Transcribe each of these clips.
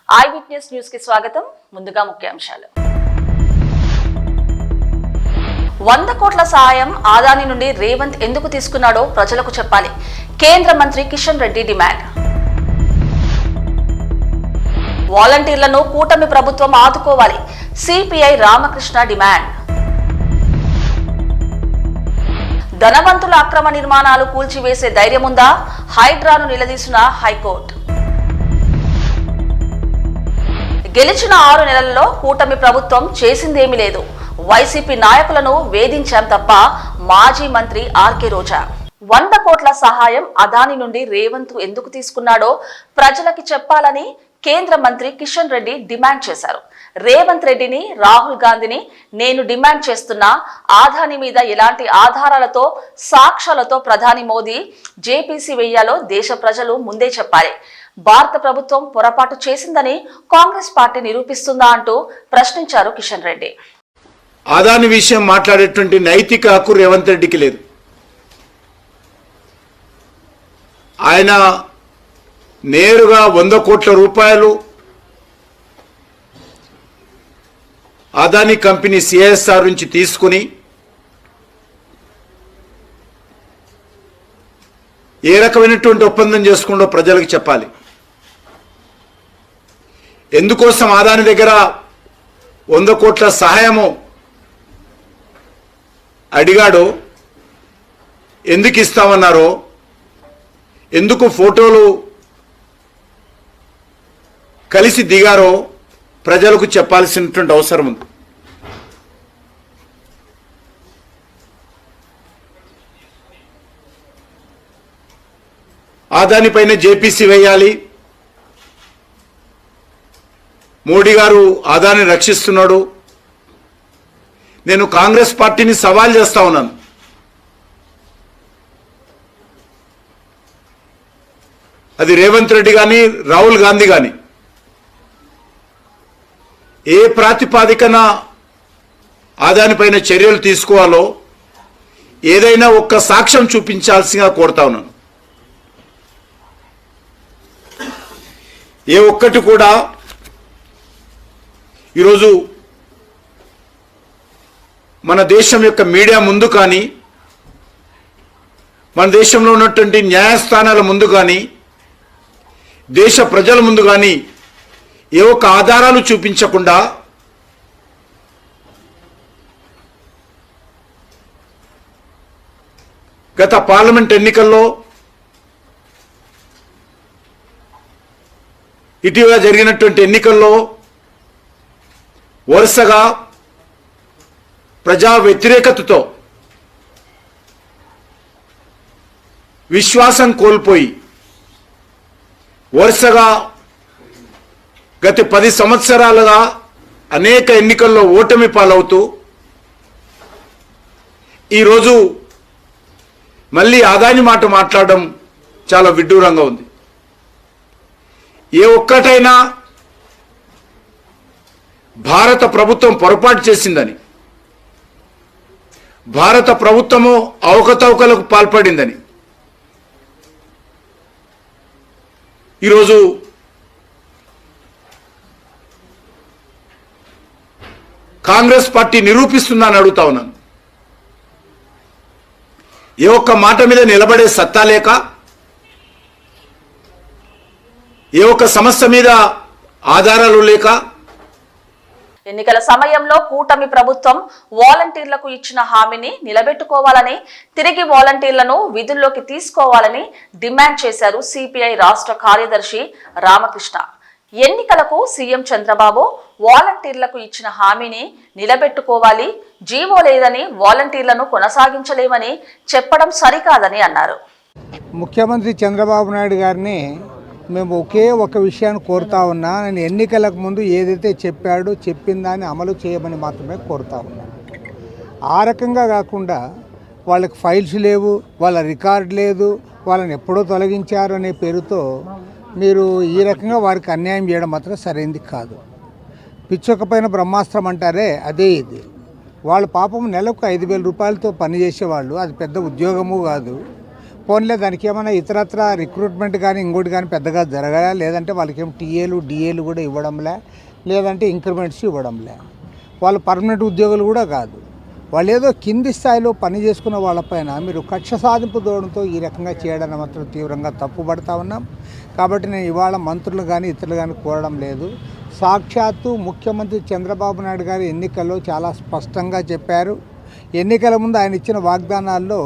I witness news కి స్వాగతం. ముందుగా ముఖ్యాంశాలు. 100 కోట్ల సహాయం ఆదాని నుండి రేవంత్ ఎందుకు తీసుకున్నాడో ప్రజలకు చెప్పాలి. కేంద్ర మంత్రి కిషన్ రెడ్డి డిమాండ్. వాలంటీర్లను కూటమి ప్రభుత్వం ఆదుకోవాలి. CPI Ramakrishna demand. ధనవంతుల అక్రమ నిర్మాణాలు కూల్చివేసే ధైర్యముందా? హైడ్రాను నిలదీసిన హైకోర్టు. గెలిచిన 6 నెలల్లో కూటమి ప్రభుత్వం చేసిందేమీ లేదు. వైసీపీ నాయకులను వేధించాం తప్ప మాజీ మంత్రి ఆర్కే రోజా. 100 కోట్ల సహాయం అదాని నుండి రేవంత్ ఎందుకు తీసుకున్నాడో ప్రజలకి చెప్పాలని కేంద్ర మంత్రి కిషన్ రెడ్డి డిమాండ్ చేశారు. రేవంత్ రెడ్డిని, రాహుల్ గాంధీని నేను డిమాండ్ చేస్తున్నా, ఆదాని మీద ఎలాంటి ఆధారాలతో, సాక్ష్యాలతో ప్రధాని మోదీ జేపీసీ వేయాలో దేశ ప్రజలు ముందే చెప్పాలి. భారత ప్రభుత్వం పొరపాటు చేసిందని కాంగ్రెస్ పార్టీ నిరూపిస్తుందా అంటూ ప్రశ్నించారు కిషన్ రెడ్డి. ఆదాని విషయం మాట్లాడేటువంటి నైతిక హక్కు రేవంత్ రెడ్డికి లేదు. ఆయన నేరుగా 100 కోట్ల రూపాయలు అదాని కంపెనీ సిఎస్ఆర్ నుంచి తీసుకుని ఏ రకమైనటువంటి ఒప్పందం చేసుకుంటో ప్రజలకు చెప్పాలి. ఎందుకోసం అదాని దగ్గర 100 కోట్ల సహాయము అడిగాడో, ఎందుకు ఇస్తామన్నారో, ఎందుకు ఫోటోలు కలిసి దిగారో ప్రజలకు చెప్పాల్సినటువంటి అవసరం ఉంది. ఆదానిపైన జేపీసీ వేయాలి. మోడీ గారు ఆదాని రక్షిస్తున్నాడు. నేను కాంగ్రెస్ పార్టీని సవాల్ చేస్తా ఉన్నాను. అది రేవంత్ రెడ్డి కానీ, రాహుల్ గాంధీ కానీ ఏ ప్రాతిపాదికన ఆదానిపైన చర్యలు తీసుకోవాలో ఏదైనా ఒక్క సాక్ష్యం చూపించాల్సిందిగా కోరుతా ఉన్నాను. ఏ ఒక్కటి కూడా ఈరోజు మన దేశం యొక్క మీడియా ముందు కానీ, మన దేశంలో ఉన్నటువంటి న్యాయస్థానాల ముందు కానీ, దేశ ప్రజల ముందు కానీ ఏ ఒక్క ఆధారాలు చూపించకుండా గత పార్లమెంట్ ఎన్నికల్లో, ఇటీవల జరిగినటువంటి ఎన్నికల్లో వరుసగా ప్రజా వ్యతిరేకతతో విశ్వాసం కోల్పోయి వరుసగా గత 10 సంవత్సరాలుగా అనేక ఎన్నికల్లో ఓటమి పాలవుతూ ఈరోజు మళ్ళీ ఆదాని మాట మాట్లాడడం చాలా విడ్డూరంగా ఉంది. ఏ ఒక్కటైనా భారత ప్రభుత్వం పొరపాటు చేసిందని, భారత ప్రభుత్వము అవకతవకలకు పాల్పడిందని ఈరోజు కాంగ్రెస్ పార్టీ నిరూపిస్తుందని అడుగుతా ఉన్నాను. ఏ ఒక్క మాట మీద నిలబడే సత్తా లేక, ఏ ఒక్క సమస్య మీద ఆధారాలు లేక, ఎన్నికల సమయంలో కూటమి ప్రభుత్వం వాలంటీర్లకు ఇచ్చిన హామీని నిలబెట్టుకోవాలని, తిరిగి వాలంటీర్లను విధుల్లోకి తీసుకోవాలని డిమాండ్ చేశారు సిపిఐ రాష్ట్ర కార్యదర్శి రామకృష్ణ. ఎన్నికలకు సీఎం చంద్రబాబు వాలంటీర్లకు ఇచ్చిన హామీని నిలబెట్టుకోవాలి, జీవో లేదని వాలంటీర్లను కొనసాగించలేమని చెప్పడం సరికాదని అన్నారు. ముఖ్యమంత్రి చంద్రబాబు నాయుడు గారిని మేము ఒకే ఒక విషయాన్ని కోరుతా ఉన్నా, నేను ఎన్నికలకు ముందు ఏదైతే చెప్పాడో చెప్పిన దాన్ని అమలు చేయమని మాత్రమే కోరుతా ఉన్నాను. ఆ రకంగా కాకుండా వాళ్ళకి ఫైల్స్ లేవు, వాళ్ళ రికార్డు లేదు, వాళ్ళని ఎప్పుడో తొలగించారు అనే పేరుతో మీరు ఈ రకంగా వారికి అన్యాయం చేయడం మాత్రం సరైనది కాదు. పిచ్చొక బ్రహ్మాస్త్రం అంటారే, అదే ఇది. వాళ్ళు పాపం నెలకు 5,000 రూపాయలతో పనిచేసేవాళ్ళు, అది పెద్ద ఉద్యోగము కాదు. పోన్లే దానికి ఏమైనా ఇతరత్ర రిక్రూట్మెంట్ కానీ ఇంకోటి కానీ పెద్దగా జరగలే, లేదంటే వాళ్ళకి ఏం టీఏలు డిఏలు కూడా ఇవ్వడంలే, లేదంటే ఇంక్రిమెంట్స్ ఇవ్వడంలే. వాళ్ళు పర్మనెంట్ ఉద్యోగులు కూడా కాదు. వాళ్ళు ఏదో కింది స్థాయిలో పని చేసుకున్న వాళ్ళపైన మీరు కక్ష సాధింపు ధోరణితో ఈ రకంగా చేయడాన్ని మాత్రం తీవ్రంగా తప్పుపడతా ఉన్నాం. కాబట్టి నేను ఇవాళ మంత్రులు కానీ ఇతరులు కానీ కోరడం లేదు. సాక్షాత్తు ముఖ్యమంత్రి చంద్రబాబు నాయుడు గారు ఎన్నికల్లో చాలా స్పష్టంగా చెప్పారు. ఎన్నికల ముందు ఆయన ఇచ్చిన వాగ్దానాల్లో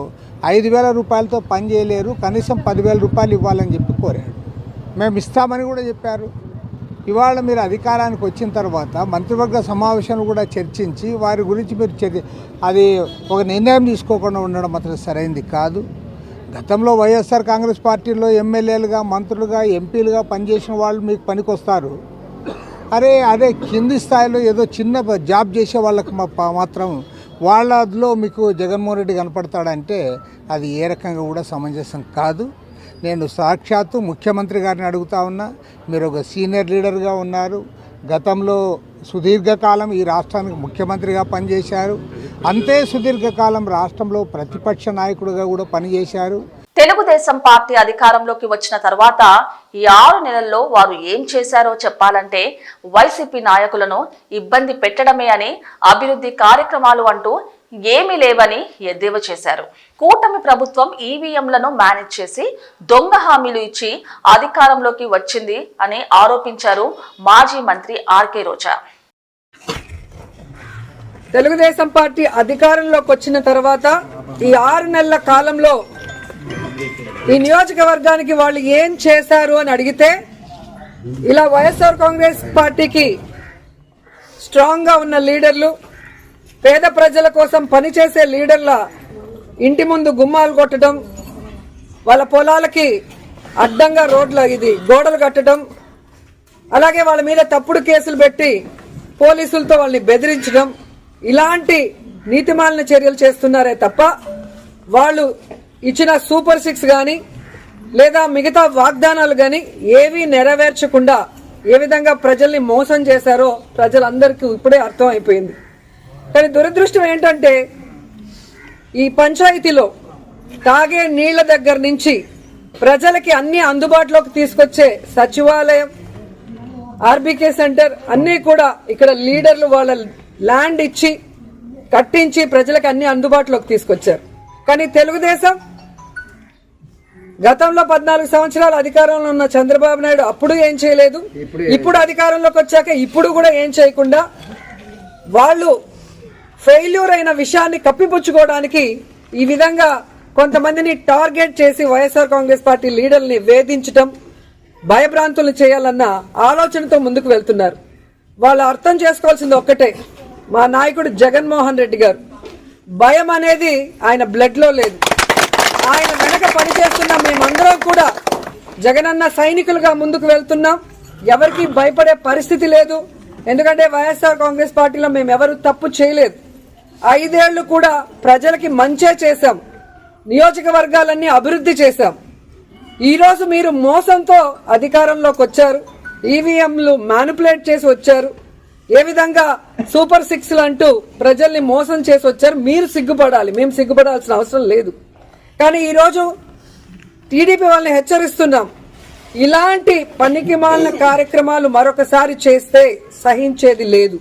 5,000 రూపాయలతో పని చేయలేరు, కనీసం 10,000 రూపాయలు ఇవ్వాలని చెప్పి కోరాడు. మేము ఇస్తామని కూడా చెప్పారు. ఇవాళ మీరు అధికారానికి వచ్చిన తర్వాత మంత్రివర్గ సమావేశాలు కూడా చర్చించి వారి గురించి మీరు అది ఒక నిర్ణయం తీసుకోకుండా ఉండడం మాత్రం సరైనది కాదు. గతంలో వైఎస్ఆర్ కాంగ్రెస్ పార్టీలో ఎమ్మెల్యేలుగా, మంత్రులుగా, ఎంపీలుగా పనిచేసిన వాళ్ళు మీకు పనికొస్తారు. అదే కింది స్థాయిలో ఏదో చిన్న జాబ్ చేసే వాళ్ళకి మాత్రం వాళ్ళలో మీకు జగన్మోహన్ రెడ్డి కనపడతాడంటే అది ఏ రకంగా కూడా సమంజసం కాదు. నేను సాక్షాత్తు ముఖ్యమంత్రి గారిని అడుగుతా ఉన్నా, మీరు ఒక సీనియర్ లీడర్గా ఉన్నారు, గతంలో సుదీర్ఘకాలం ఈ రాష్ట్రానికి ముఖ్యమంత్రిగా పనిచేశారు, అంతే సుదీర్ఘకాలం రాష్ట్రంలో ప్రతిపక్ష నాయకుడిగా కూడా పనిచేశారు. తెలుగుదేశం పార్టీ అధికారంలోకి వచ్చిన తర్వాత ఈ 6 నెలల్లో వారు ఏం చేశారో చెప్పాలంటే వైసీపీ నాయకులను ఇబ్బంది పెట్టడమే అని, అభివృద్ధి కార్యక్రమాలు అంటూ ఏమీ లేవని ఎద్దేవా చేశారు. కూటమి ప్రభుత్వం ఈవీఎంలను మేనేజ్ చేసి దొంగ హామీలు ఇచ్చి అధికారంలోకి వచ్చింది అని ఆరోపించారు మాజీ మంత్రి ఆర్కే రోజా. తెలుగుదేశం పార్టీ అధికారంలోకి వచ్చిన తర్వాత ఈ 6 నెలల కాలంలో ఈ నియోజకవర్గానికి వాళ్ళు ఏం చేశారు అని అడిగితే, ఇలా వైఎస్ఆర్ కాంగ్రెస్ పార్టీకి స్ట్రాంగ్ గా ఉన్న లీడర్లు, పేద ప్రజల కోసం పనిచేసే లీడర్ల ఇంటి ముందు గుమ్మాలు కొట్టడం, వాళ్ళ పొలాలకి అడ్డంగా గోడలు కట్టడం, అలాగే వాళ్ళ మీద తప్పుడు కేసులు పెట్టి పోలీసులతో వాళ్ళని బెదిరించడం, ఇలాంటి నీతిమాలిన చర్యలు చేస్తున్నారే తప్ప వాళ్ళు ఇచ్చిన సూపర్ 6 గాని లేదా మిగతా వాగ్దానాలు గాని ఏవీ నెరవేర్చకుండా ఏ విధంగా ప్రజల్ని మోసం చేశారో ప్రజలందరికీ ఇప్పుడే అర్థం అయిపోయింది. కానీ దురదృష్టం ఏంటంటే ఈ పంచాయతీలో తాగే నీళ్ల దగ్గర నుంచి ప్రజలకి అన్ని అందుబాటులోకి తీసుకొచ్చే సచివాలయం, ఆర్బీకే సెంటర్ అన్ని కూడా ఇక్కడ లీడర్లు వాళ్ళ ల్యాండ్ ఇచ్చి కట్టించి ప్రజలకు అన్ని అందుబాటులోకి తీసుకొచ్చారు. కానీ తెలుగుదేశం గతంలో 14 సంవత్సరాలు అధికారంలో ఉన్న చంద్రబాబు నాయుడు అప్పుడు ఏం చేయలేదు, ఇప్పుడు అధికారంలోకి వచ్చాక ఇప్పుడు కూడా ఏం చేయకుండా వాళ్ళు ఫెయిల్యూర్ అయిన విషయాన్ని కప్పిపుచ్చుకోవడానికి ఈ విధంగా కొంతమందిని టార్గెట్ చేసి వైఎస్ఆర్ కాంగ్రెస్ పార్టీ లీడర్ని వేధించడం, భయభ్రాంతులు చేయాలన్న ఆలోచనతో ముందుకు వెళ్తున్నారు. వాళ్ళు అర్థం చేసుకోవాల్సింది ఒక్కటే, మా నాయకుడు జగన్మోహన్ రెడ్డి గారు భయం అనేది ఆయన బ్లడ్ లో లేదు. ఆయన వెనక పనిచేస్తున్న మేమందరం కూడా జగనన్న సైనికులుగా ముందుకు వెళ్తున్నాం. ఎవరికి భయపడే పరిస్థితి లేదు. ఎందుకంటే వైఎస్ఆర్ కాంగ్రెస్ పార్టీలో మేము ఎవరు తప్పు చేయలేదు. 5 ఏళ్లు కూడా ప్రజలకి మంచే చేశాం, నియోజకవర్గాలన్నీ అభివృద్ధి చేశాం. ఈ రోజు మీరు మోసంతో అధికారంలోకి వచ్చారు, ఈవీఎంలు మ్యానిపులేట్ చేసి వచ్చారు, ఏ విధంగా సూపర్ 6లు అంటూ ప్రజల్ని మోసం చేసి వచ్చారు. మీరు సిగ్గుపడాలి, మేము సిగ్గుపడాల్సిన అవసరం లేదు. కానీ ఈరోజు టీడీపీ వాళ్ళని హెచ్చరిస్తున్నాం, ఇలాంటి పనికిమాలిన కార్యక్రమాలు మరొకసారి చేస్తే సహించేది లేదు.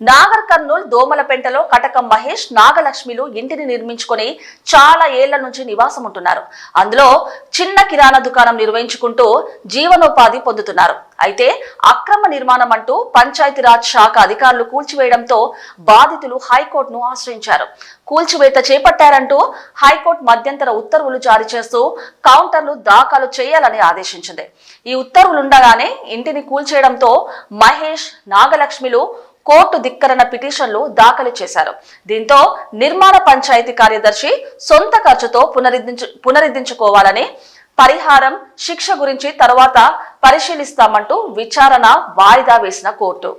నాగర్ కర్నూల్ దోమలపెంటలో కటకం మహేష్, నాగలక్ష్మిలు ఇంటిని నిర్మించుకుని చాలా ఏళ్ల నుంచి నివాసం ఉంటున్నారు. అందులో చిన్న కిరాణా దుకాణం నిర్వహించుకుంటూ జీవనోపాధి పొందుతున్నారు. అయితే అక్రమ నిర్మాణం అంటూ పంచాయతీరాజ్ శాఖ అధికారులు కూల్చివేయడంతో బాధితులు హైకోర్టును ఆశ్రయించారు. కూల్చివేత చేపట్టారంటూ హైకోర్టు మధ్యంతర ఉత్తర్వులు జారీ చేస్తూ కౌంటర్లు దాఖలు చేయాలని ఆదేశించింది. ఈ ఉత్తర్వులుండగానే ఇంటిని కూల్చేయడంతో మహేష్, నాగలక్ష్మిలు కోర్టు ధిక్కరణ పిటిషన్లు దాఖలు చేశారు. దీంతో నిర్మాణ పంచాయతీ కార్యదర్శి సొంత ఖర్చుతో పునరుద్ధరించుకోవాలని, పరిహారం, శిక్ష గురించి తర్వాత పరిశీలిస్తామంటూ విచారణ వాయిదా వేసిన కోర్టు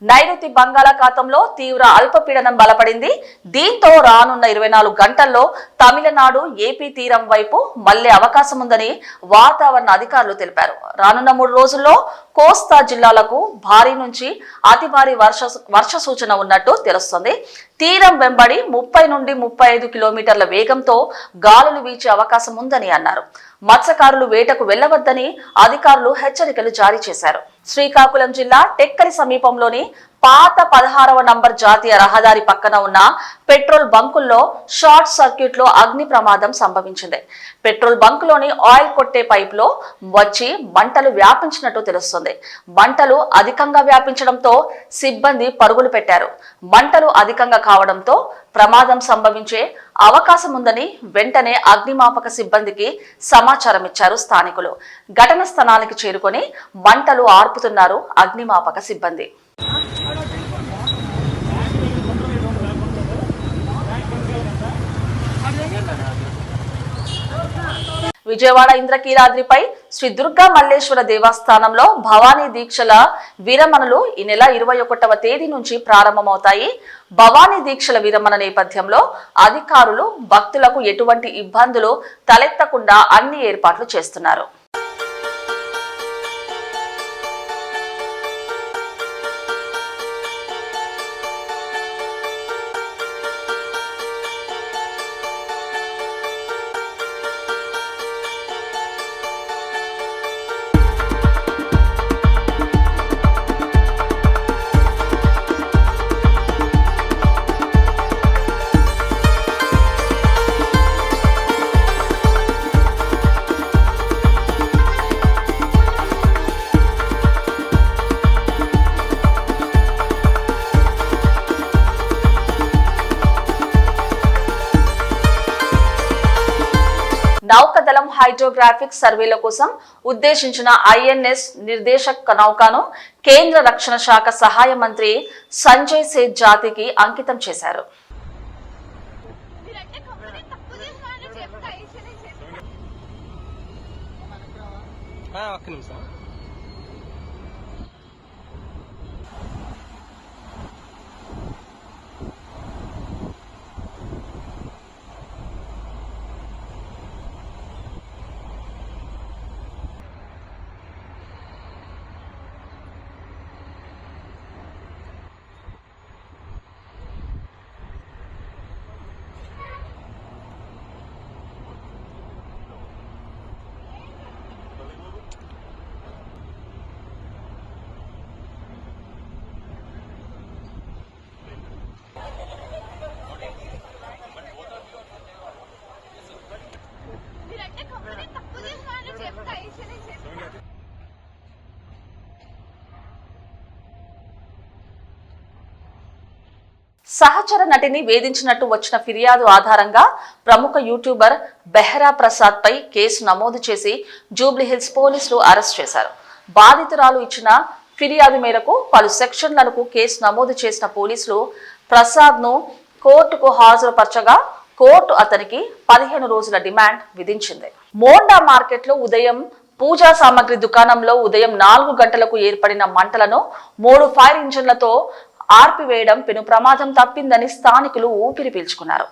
నైరుతి బంగాళాఖాతంలో తీవ్ర అల్పపీడనం బలపడింది. దీంతో రానున్న 24 గంటల్లో తమిళనాడు, ఏపీ తీరం వైపు మళ్లే అవకాశం ఉందని వాతావరణ అధికారులు తెలిపారు. రానున్న 3 రోజుల్లో కోస్తా జిల్లాలకు భారీ నుంచి అతి భారీ వర్ష సూచన ఉన్నట్టు తెలుస్తుంది. తీరం వెంబడి 30 నుండి 35 కిలోమీటర్ల వేగంతో గాలులు వీచే అవకాశం ఉందని అన్నారు. మత్స్యకారులు వేటకు వెళ్లవద్దని అధికారులు హెచ్చరికలు జారీ చేశారు. శ్రీకాకుళం జిల్లా టెక్కలి సమీపంలోని పాత 16వ నంబర్ జాతీయ రహదారి పక్కన ఉన్న పెట్రోల్ బంకుల్లో షార్ట్ సర్క్యూట్ లో అగ్ని ప్రమాదం సంభవించింది. పెట్రోల్ బంకులోని ఆయిల్ కొట్టే పైప్ లో వచ్చి మంటలు వ్యాపించినట్టు తెలుస్తుంది. మంటలు అధికంగా వ్యాపించడంతో సిబ్బంది పరుగులు పెట్టారు. మంటలు అధికంగా కావడంతో ప్రమాదం సంభవించే అవకాశం ఉందని వెంటనే అగ్నిమాపక సిబ్బందికి సమాచారం ఇచ్చారు స్థానికులు. ఘటన స్థలానికి చేరుకొని మంటలు ఆర్పుతున్నారు అగ్నిమాపక సిబ్బంది. విజయవాడ ఇంద్రకీలాద్రిపై శ్రీ దుర్గా మల్లేశ్వర దేవస్థానంలో భవానీ దీక్షల విరమణలు ఈ నెల 21వ తేదీ నుంచి ప్రారంభమవుతాయి. భవానీ దీక్షల విరమణ నేపథ్యంలో అధికారులు భక్తులకు ఎటువంటి ఇబ్బందులు తలెత్తకుండా అన్ని ఏర్పాట్లు చేస్తున్నారు. నౌకదళం హైడ్రోగ్రాఫిక్ సర్వేల కోసం ఉద్దేశించిన ఐఎన్ఎస్ నిర్దేశక్ నౌకను కేంద్ర రక్షణ శాఖ సహాయ మంత్రి సంజయ్ సేత్ జాతికి అంకితం చేశారు. సహచర నటిని వేధించినట్టు వచ్చిన ఫిర్యాదు ఆధారంగా ప్రముఖ యూట్యూబర్ బెహరా ప్రసాద్ పై కేసు నమోదు చేసి జూబ్లీహిల్స్ పోలీసులు అరెస్ట్ చేశారు. బాధితురాలు ఇచ్చిన ఫిర్యాదు మేరకు పలు సెక్షన్లకు కేసు నమోదు చేసిన పోలీసులు ప్రసాద్ ను కోర్టుకు హాజరుపరచగా కోర్టు అతనికి 15 రోజుల డిమాండ్ విధించింది. మోండా మార్కెట్ లో ఉదయం పూజా సామాగ్రి దుకాణంలో ఉదయం 4 గంటలకు ఏర్పడిన మంటలను 3 ఫైర్ ఇంజన్లతో ఆర్పివేయడం పెను ప్రమాదం తప్పిందని స్థానికులు ఊపిరి పీల్చుకున్నారు.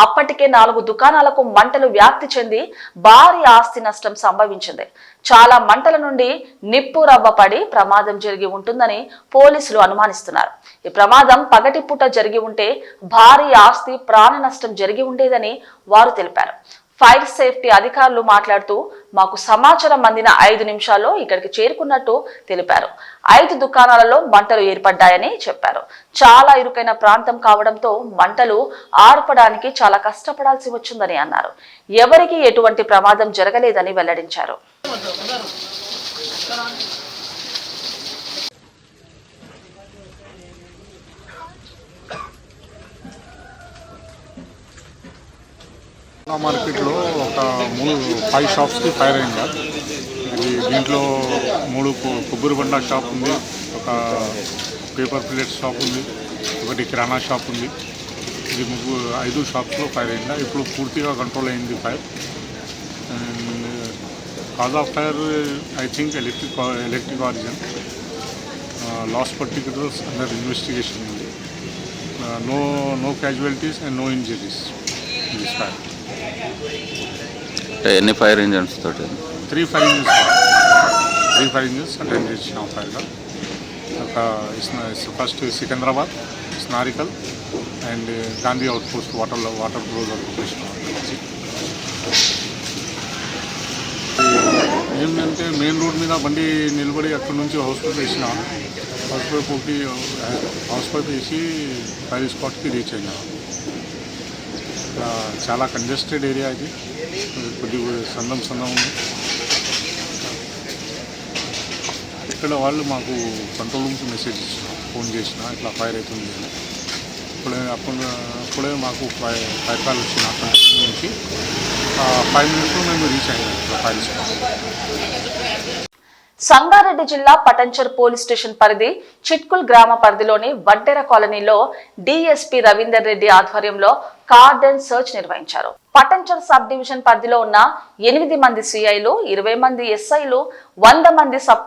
అప్పటికే 4 దుకాణాలకు మంటలు వ్యాప్తి చెంది భారీ ఆస్తి నష్టం సంభవించింది. చాలా మంటల నుండి నిప్పు రవ్వ పడి ప్రమాదం జరిగి ఉంటుందని పోలీసులు అనుమానిస్తున్నారు. ఈ ప్రమాదం పగటిపూట జరిగి ఉంటే భారీ ఆస్తి ప్రాణ నష్టం జరిగి ఉండేదని వారు తెలిపారు. ఫైర్ సేఫ్టీ అధికారులు మాట్లాడుతూ మాకు సమాచారం అందిన 5 నిమిషాల్లో ఇక్కడికి చేరుకున్నట్టు తెలిపారు. 5 దుకాణాలలో మంటలు ఏర్పడ్డాయని చెప్పారు. చాలా ఇరుకైన ప్రాంతం కావడంతో మంటలు ఆర్పడానికి చాలా కష్టపడాల్సి వచ్చిందని అన్నారు. ఎవరికీ ఎటువంటి ప్రమాదం జరగలేదని వెల్లడించారు. మార్కెట్లో ఒక 5 షాప్స్కి ఫైర్ అయింది. దీంట్లో 3 కొబ్బరి బండ షాప్ ఉంది, ఒక పేపర్ ప్లేట్ షాప్ ఉంది, ఒకటి కిరాణా షాప్ ఉంది. ఇది 5 షాప్స్లో ఫైర్ అయింది. ఇప్పుడు పూర్తిగా కంట్రోల్ అయింది fire. Cause of fire I think electric origin. Lost particulars under investigation ఉంది. No casualties and no injuries in this fire. ఎన్ని ఫైర్ ఇంజన్స్ తోటి? 3 ఫైర్ ఇంజన్స్ అటెండ్ చేసినాం ఫైర్గా. ఒక ఫస్ట్ సికింద్రాబాద్, స్నారికల్ and Gandhi out post water close చేసినాం. ఏంటంటే main road మీద బండి నిలబడి అక్కడి నుంచి హౌస్ పైప్ వేసిన హౌస్ పైప్ వేసి ఫైర్ స్పాట్కి రీచ్ అయినా. చాలా కంజెస్టెడ్ ఏరియా ఇది, కొద్దిగా సందం ఉంది. ఇక్కడ వాళ్ళు మాకు కంట్రోల్ రూమ్కి మెసేజ్ ఇచ్చిన, ఫోన్ చేసిన ఇట్లా ఫైర్ అవుతుంది అని. అప్పుడే మాకు ఫైర్ కాల్ వచ్చిన కంట్రోల్ నుంచి 5 మినిట్స్లో మేము రీచ్ అయినాం ఫైర్ స్పాట్. సంగారెడ్డి జిల్లా పటంచర్ పోలీస్ స్టేషన్ పరిధి చిట్కుల్ గ్రామ పరిధిలోని వడ్డెర కాలనీలో డిఎస్పీ రవీందర్ రెడ్డి ఆధ్వర్యంలో కార్డన్ సర్చ్ నిర్వహించారు. పటంచర్ సబ్ డివిజన్ పరిధిలో ఉన్న 8 మంది సిఐలు, 20 మంది ఎస్ఐలు, 100 మంది సబ్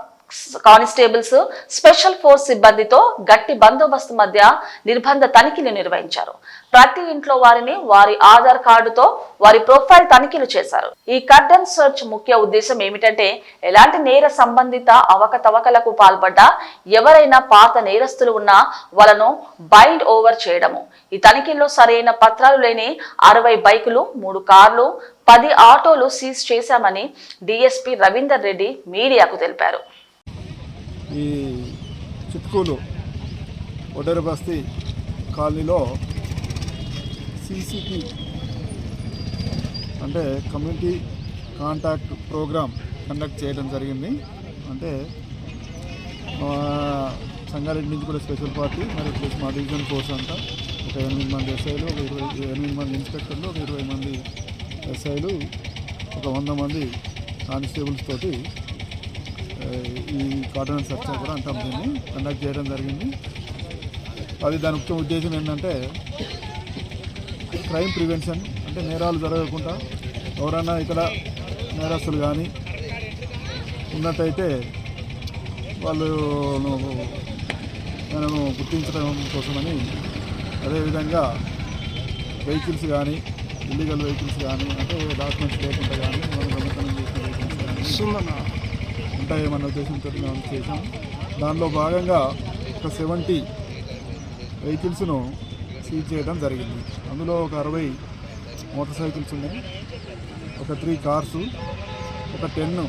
కానిస్టేబుల్స్, స్పెషల్ ఫోర్స్ సిబ్బందితో గట్టి బందోబస్తు మధ్య నిర్బంధ తనిఖీలు నిర్వహించారు. ప్రతి ఇంట్లో వారిని వారి ఆధార్ కార్డుతో వారి ప్రొఫైల్ తనిఖీలు చేశారు. ఈ కర్డన్ సర్చ్ ముఖ్య ఉద్దేశం ఏమిటంటే ఎలాంటి నేర సంబంధిత అవకతవకలకు పాల్పడ్డ ఎవరైనా పాత నేరస్తులు ఉన్నా వాళ్ళను బైండ్ ఓవర్ చేయడము. ఈ తనిఖీల్లో సరైన పత్రాలు లేని 60 బైకులు, 3 కార్లు, 10 ఆటోలు సీజ్ చేశామని డిఎస్పీ రవీందర్ రెడ్డి మీడియాకు తెలిపారు. ఈ చిట్కూలు వడ్డెర బస్తీ కాలనీలో సిసిపి అంటే కమ్యూనిటీ కాంటాక్ట్ ప్రోగ్రామ్ కండక్ట్ చేయడం జరిగింది. అంటే సంగారెడ్డి నుంచి కూడా స్పెషల్ పార్టీ మరి ప్లస్ మా డివిజన్ ఫోర్స్ అంతా ఒక 8 మంది ఎస్ఐలు, ఒక 8 మంది ఇన్స్పెక్టర్లు, ఒక 20 మంది ఎస్ఐలు, ఒక 100 మంది కానిస్టేబుల్స్ తోటి ఈ కార్డన్ సర్చ్ కూడా అంటాం దీన్ని కండక్ట్ చేయడం జరిగింది. అది దాని ముఖ్య ఉద్దేశం ఏంటంటే క్రైమ్ ప్రివెన్షన్, అంటే నేరాలు జరగకుండా ఎవరైనా ఇక్కడ నేరస్తులు కానీ ఉన్నట్టయితే వాళ్ళు మనము గుర్తించడం కోసమని, అదేవిధంగా వెహికల్స్ కానీ ఇల్లీగల్ వెహికల్స్ కానీ అంటే డాక్యుమెంట్స్ లేకుండా కానీ మనం దొంగతనం చేసిన వెహికల్స్ కానీ ఉంటాయేమన్న ఉద్దేశంతో మేము చేసాం. దానిలో భాగంగా ఒక 70 వెహికల్స్ను సీజ్ చేయడం జరిగింది. అందులో ఒక 60 మోటార్ సైకిల్స్ ఉన్నాయి, ఒక 3 కార్సు, ఒక 10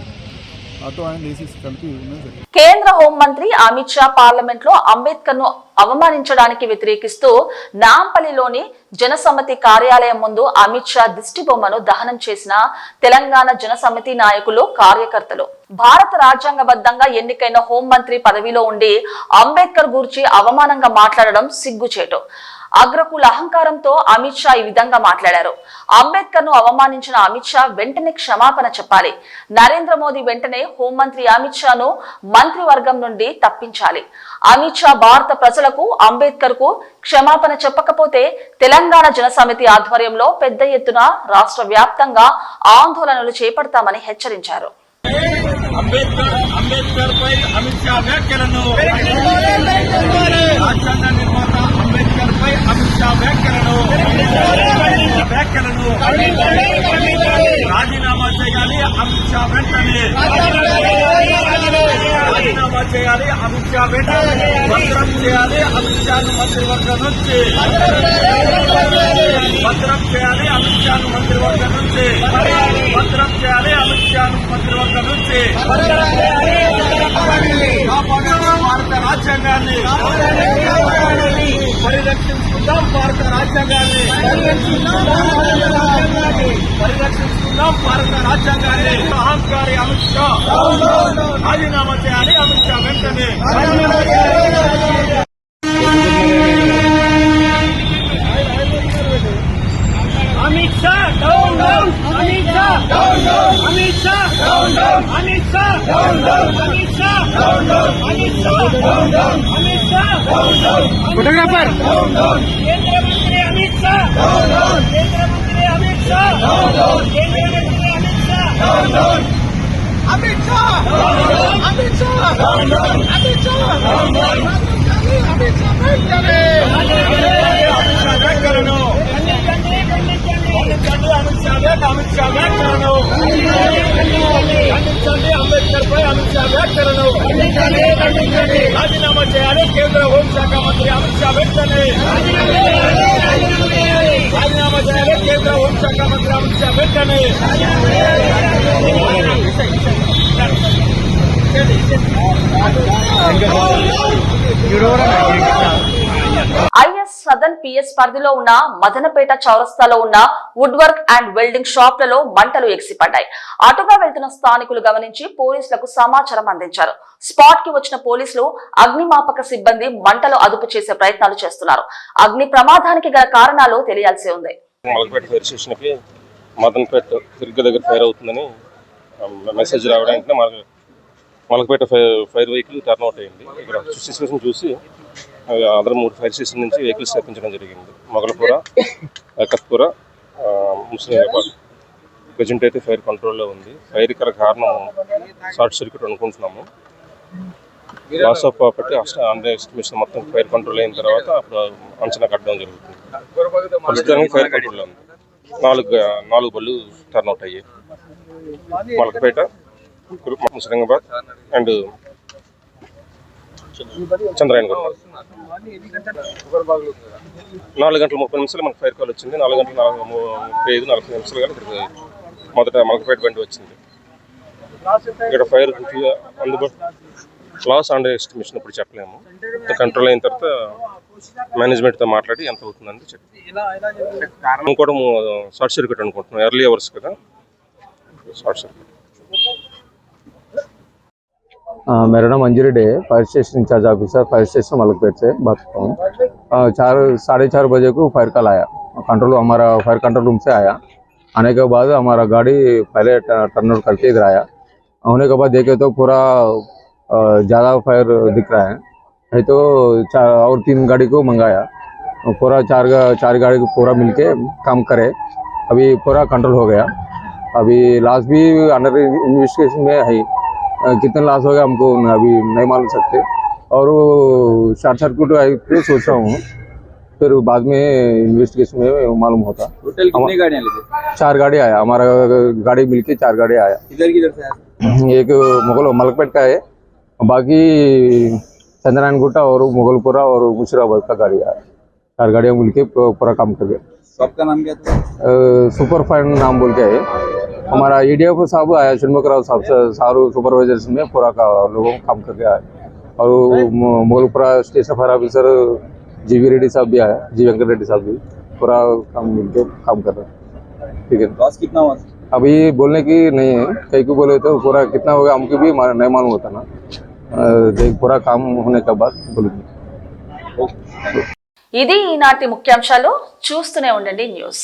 ఆటో అండ్ ఏసీస్ కలిపి ఉన్నాయి. కేంద్ర హోంమంత్రి అమిత్ షా పార్లమెంట్ లో అంబేద్కర్ ను అవమానించడానికి వ్యతిరేకిస్తూ నాంపల్లిలోని జనసమితి కార్యాలయం ముందు అమిత్ షా దిష్టి బొమ్మను దహనం చేసిన తెలంగాణ జనసమితి నాయకులు, కార్యకర్తలు. భారత రాజ్యాంగబద్ధంగా ఎన్నికైన హోంమంత్రి పదవిలో ఉండి అంబేద్కర్ గురించి అవమానంగా మాట్లాడడం సిగ్గుచేటు. అగ్రకుల అహంకారంతో అమిత్ షా ఈ విధంగా మాట్లాడారు. అంబేద్కర్ ను అవమానించిన అమిత్ షా వెంటనే క్షమాపణ చెప్పాలి. నరేంద్ర మోదీ వెంటనే హోంమంత్రి అమిత్ షాను మంత్రివర్గం నుండి తప్పించాలి. అమిత్ షా భారత ప్రజలకు, అంబేద్కర్ కు క్షమాపణ చెప్పకపోతే తెలంగాణ జనసమితి ఆధ్వర్యంలో పెద్ద ఎత్తున రాష్ట్ర వ్యాప్తంగా ఆందోళనలు చేపడతామని హెచ్చరించారు. అంబేద్కర్ పై అమిత్ షా వ్యాఖ్యలను, రాజ్యాంగ నిర్మాత అంబేద్కర్ పై అమిత్ షా వ్యాఖ్యలను రాజీనామా చేయాలి అమిత్ షా వెంటనే, రాజీనామా చేయాలి అమిత్ షా వెంటనే, భద్రం చేయాలి అమిత్ షాను మంత్రివర్గం నుంచి, భద్రం చేయాలి అమిత్ షాను మంత్రివర్గం నుంచి, భద్రం చేయాలి అమిత్ షాను మంత్రివర్గం నుంచి, కాపాడాలి భారత రాజ్యాంగాన్ని, పరిరక్షించుకుందాం భారత రాజ్యాంగాన్ని, పరిరక్షించుకుందాం భారత రాజ్యాంగాన్ని. అహంకారి అమిత్ షా రాజీనామా చేయాలి అమిత్ షా వెంటనే. Amit Shah down down, Amit Shah down down, Amit Shah down down, Amit Shah down down, Amit Shah down down, Amit Shah down down, Amit Shah down down, photographer down down, కేంద్ర మంత్రి అమిత్ షా డౌన్ డౌన్, కేంద్ర మంత్రి అమిత్ షా డౌన్ డౌన్, కేంద్ర మంత్రి Amit Shah down down, Amit Shah down down, Amit Shah down down, Amit Shah Ambedkar పై అమిత్ షా వ్యాఖ్యలను రాజీనామా చేయాలి కేంద్ర హోంశాఖ మంత్రి అమిత్ షా వెంటనే రాజీనామా చేయాలి కేంద్ర హోంశాఖ మంత్రి అమిత్ షా వెంటనే ఐఎస్ సదన్ పిఎస్ పరిధిలో ఉన్న మదనపేట చౌరస్తాలో ఉన్న వుడ్ వర్క్ అండ్ వెల్డింగ్ షాప్లలో మంటలు ఎగిసిపడ్డాయి. అటుగా వెళ్తున్న స్థానికులు గమనించి పోలీసులకు సమాచారం అందించారు. స్పాట్ కి వచ్చిన పోలీసులు అగ్నిమాపక సిబ్బంది మంటలు అదుపు చేసే ప్రయత్నాలు చేస్తున్నారు. అగ్ని ప్రమాదానికి గల కారణాలు తెలియాల్సి ఉంది. మలకపేట ఫైర్ స్టేషన్ కి మదనపేట తిరిగి దగ్గర ఫైర్ అవుతుందని మెసేజ్ రావడానికి Malakpet fire vehicle turn out అయింది. ఇక్కడ సిచ్యువేషన్ చూసి అదర్ 3 ఫైర్ స్టేషన్ నుంచి వెహికల్స్ తెప్పించడం జరిగింది. మొగలపుర, కత్పుర, ముస్లింబాద్. ప్రజెంట్ అయితే ఫైర్ కంట్రోల్లో ఉంది. ఫైర్ కారణం షార్ట్ సర్క్యూట్ అనుకుంటున్నాము. Loss of property under estimation మొత్తం ఫైర్ కంట్రోల్ అయిన తర్వాత అప్పుడు అంచనా కట్టడం జరుగుతుంది. ప్రస్తుతానికి ఫైర్ కంట్రోల్లో ఉంది. 4 బళ్ళు టర్న్ అవుట్ అయ్యాయి. మలకపేట, ముస్లింబాద్ అండ్ చంద్రాయణగూడ. 4:30 మనకు ఫైర్ కాల్ వచ్చింది. 4:35-40 కానీ మొదట మలకపేట బండి వచ్చింది. ఇక్కడ ఫైర్ అందుబాటు లాస్ అండర్ ఎస్టిమేషన్ ఇప్పుడు చెప్పలేము. కంట్రోల్ అయిన తర్వాత మేనేజ్మెంట్తో మాట్లాడి ఎంత అవుతుందని చెప్పి ఇంకోటి షార్ట్ సర్క్యూట్ అనుకుంటున్నాం. ఎర్లీ అవర్స్ కదా షార్ట్ సర్క్యూట్. मेरा नाम Anjari Dey, fire station in-charge officer, fire station Malakpet से बात करता हूँ। 4:30 बजे को फायर कॉल आया. कंट्रोल हमारा फायर कंट्रोल रूम से आया. आने के बाद हमारा गाड़ी पहले टर्न आउट करके इधर आया. होने के बाद देखे तो पूरा ज़्यादा फायर दिख रहा है. तो और 3 गाड़ी को मंगाया. पूरा 4 गाड़ी को पूरा मिलके काम करे. अभी पूरा कंट्रोल हो गया. अभी लास्ट भी अंडर इन्वेस्टिगेशन में है. कितना लॉस होगा हमको अभी नहीं मालूम सकते. और शॉर्ट सर्किट आई सोच रहा हूँ, फिर बाद में इन्वेस्टिगेशन में मालूम होता. टोटल कितनी गाड़ियाँ लगी? 4 गाड़ी आया. हमारा गाड़ी मिलके 4 गाड़ी आया. किधर से आया? एक मलकपेट का है, बाकी चंद्रायणगुट्टा और मुगलपुरा और मुशीराबाद का गाड़ी आया. 4 गाड़ियाँ मिलके पूरा काम कर गया. सबका नाम क्या था? सुपर फाइन नाम बोल के है. हमारा EDF साहब आया, षणमुखराव साहब सारू सुपरवाइजर्स में पूरा का लोगों काम करके आया. और Mughalpura station fire officer GV Reddy साहब भी आया, जी वेंकट रेड्डी साहब भी पूरा काम मिलके काम कर रहे हैं. ठीक है. लॉस कितना हुआ? अभी बोलने की नहीं है. कई को बोले तो पूरा कितना होगा हमको भी नहीं मालूम होता ना. पूरा काम होने के बाद बोलेंगे. ఇది ఈనాటి ముఖ్యాంశాలు. చూస్తూనే ఉండండి న్యూస్.